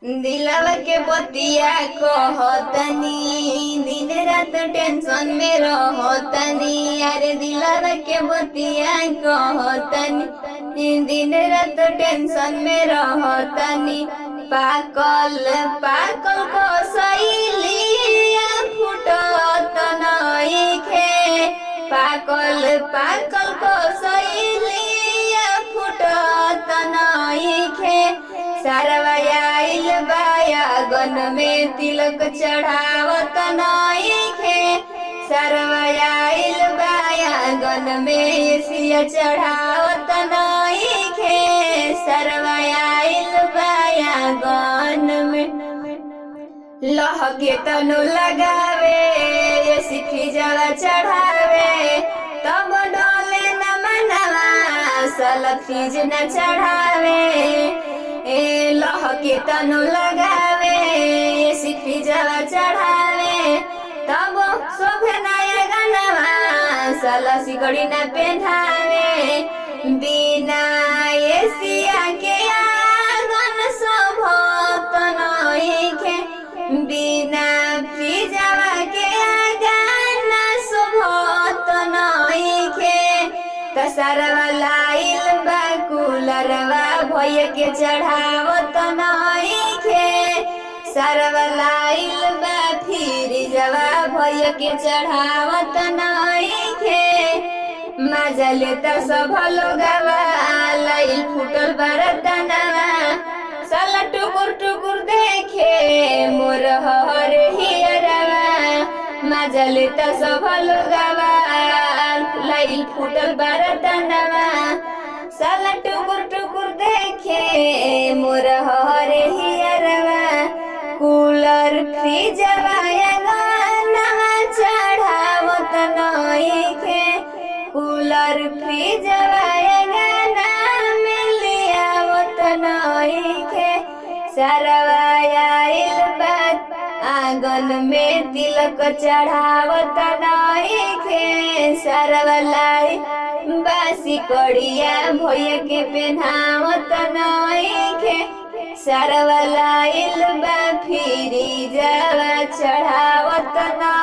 दिलवा के बतिया कहतनी दिन रात टेंशन में रहतनी। अरे दिलवा के बतिया कहतनी दिन रात टेंशन में रहतनी। पाकल पाकल को सैलिया फुटत नइखे। पाकल पाकल को सैलिया फुटत नइखे। सरवा आइल बायागन में तिलक चढ़ावत नइखे। सरवा आइल बायागन में सिया चढ़ावत नइखे। सरवा आइल बायागन में लहके तनु लगावे सिखी जवा चढ़ावे। तब डोले न मनवा सलफीज न चढ़ावे। लहके तनु लगावे सिखी जवा चढ़ावे। तब शोभे नया गनवा सला सिकड़ी न पेन्हावे। बिना एसिया के आंगन शोभत नइखे। बिना फिजवा के आंगन शोभत नइखे। कसरवा लाइल बा कुलरवा भैया के चढ़ावत नइखे। सरवा लाइल बा फिरिजवा भैया के चढ़ावत नइखे। मजा लेता सब लोगवा लाइल फुटल बरतनवा। साला टुकुर टुकुर देखे मोर हर हियरवा। मजा लेता सब लोगवा लाइल फुटल बरतनवा। साला टुकुर टुकुर देखे मोर हर हियरवा। कूलर फ्रिजवा नवा चढ़ावत नइखे। कूलर फ्रिजवा मिलियावत नइखे। सरवा आइल बा आंगन में तिलक चढ़ावत नइखे। सरवा लाइल बासी कड़िया भैया के पेन्हावत नइखे। सरवा लाइल बा फिरिजवा चढ़ावत नइखे।